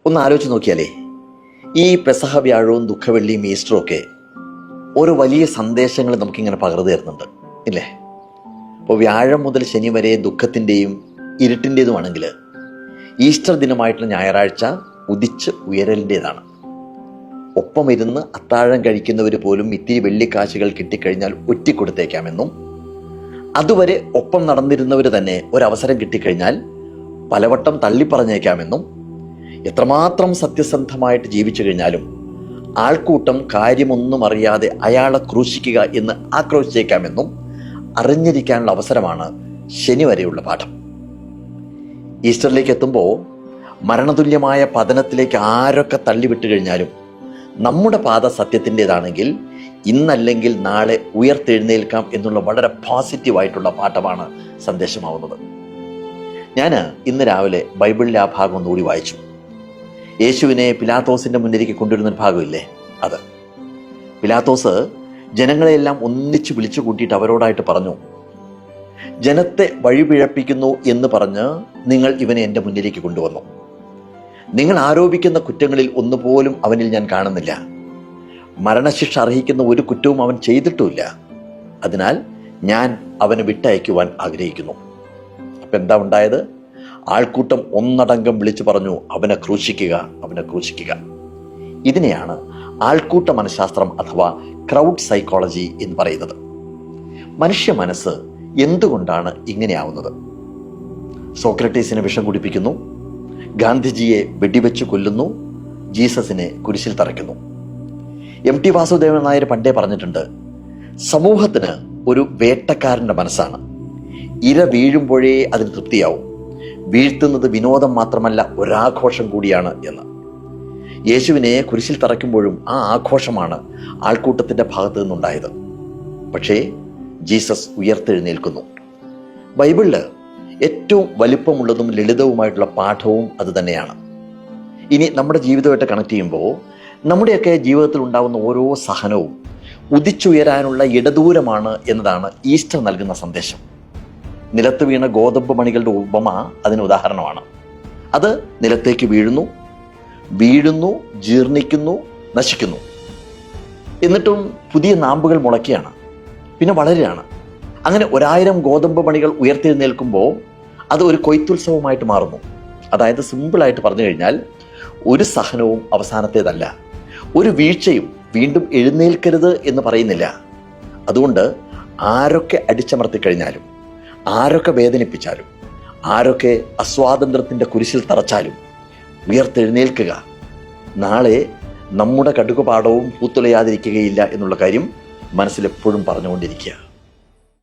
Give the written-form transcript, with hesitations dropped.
ഒന്ന് ആലോചിച്ച് നോക്കിയാലേ, ഈ പെസഹ വ്യാഴവും ദുഃഖവെള്ളിയും ഈസ്റ്ററും ഒക്കെ ഓരോ വലിയ സന്ദേശങ്ങൾ നമുക്കിങ്ങനെ പകർന്നു തരുന്നുണ്ട് ഇല്ലേ? അപ്പോൾ വ്യാഴം മുതൽ ശനി വരെ ദുഃഖത്തിൻ്റെയും ഇരുട്ടിൻ്റേതുമാണെങ്കിൽ ഈസ്റ്റർ ദിനമായിട്ടുള്ള ഞായറാഴ്ച ഉദിച്ച് ഉയരലിൻ്റേതാണ്. ഒപ്പം ഇരുന്ന് അത്താഴം കഴിക്കുന്നവർ പോലും ഇത്തിരി വെള്ളിക്കാശുകൾ കിട്ടിക്കഴിഞ്ഞാൽ ഒറ്റിക്കൊടുത്തേക്കാമെന്നും, അതുവരെ ഒപ്പം നടന്നിരുന്നവർ തന്നെ ഒരവസരം കിട്ടിക്കഴിഞ്ഞാൽ പലവട്ടം തള്ളിപ്പറഞ്ഞേക്കാമെന്നും, എത്രമാത്രം സത്യസന്ധമായിട്ട് ജീവിച്ചു കഴിഞ്ഞാലും ആൾക്കൂട്ടം കാര്യമൊന്നും അറിയാതെ അയാളെ ക്രൂശിക്കുക എന്ന് ആക്രോശിച്ചേക്കാമെന്നും അറിഞ്ഞിരിക്കാനുള്ള അവസരമാണ് ശനി വരെയുള്ള പാഠം. ഈസ്റ്ററിലേക്ക് എത്തുമ്പോൾ മരണതുല്യമായ പതനത്തിലേക്ക് ആരൊക്കെ തള്ളിവിട്ട് കഴിഞ്ഞാലും നമ്മുടെ പാത സത്യത്തിൻ്റെതാണെങ്കിൽ ഇന്നല്ലെങ്കിൽ നാളെ ഉയർത്തെഴുന്നേൽക്കാം എന്നുള്ള വളരെ പോസിറ്റീവായിട്ടുള്ള പാഠമാണ് സന്ദേശമാവുന്നത്. ഞാൻ ഇന്ന് രാവിലെ ബൈബിളിലെ ആ ഭാഗം ഒന്നുകൂടി വായിച്ചു. യേശുവിനെ പിലാത്തോസിൻ്റെ മുന്നിലേക്ക് കൊണ്ടുവരുന്നൊരു ഭാഗമില്ലേ, അത് പിലാത്തോസ് ജനങ്ങളെയെല്ലാം ഒന്നിച്ച് വിളിച്ചു കൂട്ടിയിട്ട് അവരോടായിട്ട് പറഞ്ഞു, ജനത്തെ വഴിപിഴപ്പിക്കുന്നു എന്ന് പറഞ്ഞ് നിങ്ങൾ ഇവനെ എൻ്റെ മുന്നിലേക്ക് കൊണ്ടുവന്നു. നിങ്ങൾ ആരോപിക്കുന്ന കുറ്റങ്ങളിൽ ഒന്നുപോലും അവനിൽ ഞാൻ കാണുന്നില്ല. മരണശിക്ഷ അർഹിക്കുന്ന ഒരു കുറ്റവും അവൻ ചെയ്തിട്ടുമില്ല. അതിനാൽ ഞാൻ അവനെ വിട്ടയക്കുവാൻ ആഗ്രഹിക്കുന്നു. അപ്പം എന്താ ഉണ്ടായത്? ആൾക്കൂട്ടം ഒന്നടങ്കം വിളിച്ചു പറഞ്ഞു, അവനെ ക്രൂശിക്കുക, അവനെ ക്രൂശിക്കുക. ഇതിനെയാണ് ആൾക്കൂട്ട മനഃശാസ്ത്രം അഥവാ ക്രൗഡ് സൈക്കോളജി എന്ന് പറയുന്നത്. മനുഷ്യ മനസ്സ് എന്തുകൊണ്ടാണ് ഇങ്ങനെയാവുന്നത്? സോക്രട്ടീസിനെ വിഷം കുടിപ്പിക്കുന്നു, ഗാന്ധിജിയെ വെടിവെച്ച് കൊല്ലുന്നു, ജീസസിനെ കുരിശിൽ തറയ്ക്കുന്നു. MT വാസുദേവൻ നായർ പണ്ടേ പറഞ്ഞിട്ടുണ്ട്, സമൂഹത്തിന് ഒരു വേട്ടക്കാരൻ്റെ മനസ്സാണ്. ഇര വീഴുമ്പോഴേ അതിന് തൃപ്തിയാവും. വീഴ്ത്തുന്നത് വിനോദം മാത്രമല്ല, ഒരാഘോഷം കൂടിയാണ് എന്ന്. യേശുവിനെ കുരിശിൽ തറയ്ക്കുമ്പോഴും ആ ആഘോഷമാണ് ആൾക്കൂട്ടത്തിൻ്റെ ഭാഗത്തു നിന്നുണ്ടായത്. പക്ഷേ ജീസസ് ഉയർത്തെഴുന്നേൽക്കുന്നു. ബൈബിളിൽ ഏറ്റവും വലിപ്പമുള്ളതും ലളിതവുമായിട്ടുള്ള പാഠവും അത് തന്നെയാണ്. ഇനി നമ്മുടെ ജീവിതമായിട്ട് കണക്ട് ചെയ്യുമ്പോൾ നമ്മുടെയൊക്കെ ജീവിതത്തിൽ ഉണ്ടാകുന്ന ഓരോ സഹനവും ഉദിച്ചുയരാനുള്ള ഇടദൂരമാണ് എന്നതാണ് ഈസ്റ്റർ നൽകുന്ന സന്ദേശം. നിലത്ത് വീണ ഗോതമ്പ് മണികളുടെ ഉപമ അതിന് ഉദാഹരണമാണ്. അത് നിലത്തേക്ക് വീഴുന്നു, ജീർണിക്കുന്നു, നശിക്കുന്നു. എന്നിട്ടും പുതിയ നാമ്പുകൾ മുളയ്ക്കുകയാണ്, പിന്നെ വളരുകയാണ്. അങ്ങനെ 1000 ഗോതമ്പ് മണികൾ ഉയർത്തെഴുന്നേൽക്കുമ്പോൾ അത് ഒരു കൊയ്ത്തുത്സവമായിട്ട് മാറുന്നു. അതായത് സിമ്പിളായിട്ട് പറഞ്ഞു കഴിഞ്ഞാൽ, ഒരു സഹനവും അവസാനത്തേതല്ല, ഒരു വീഴ്ചയും വീണ്ടും എഴുന്നേൽക്കരുത് എന്ന് പറയുന്നില്ല. അതുകൊണ്ട് ആരൊക്കെ അടിച്ചമർത്തി കഴിഞ്ഞാലും, ആരൊക്കെ വേദനിപ്പിച്ചാലും, ആരൊക്കെ അസ്വാതന്ത്ര്യത്തിൻ്റെ കുരിശിൽ തറച്ചാലും ഉയർത്തെഴുന്നേൽക്കുക. നാളെ നമ്മുടെ കടുകുപാടവും പൂത്തുലയാതിരിക്കുകയില്ല എന്നുള്ള കാര്യം മനസ്സിലെപ്പോഴും പറഞ്ഞുകൊണ്ടിരിക്കുക.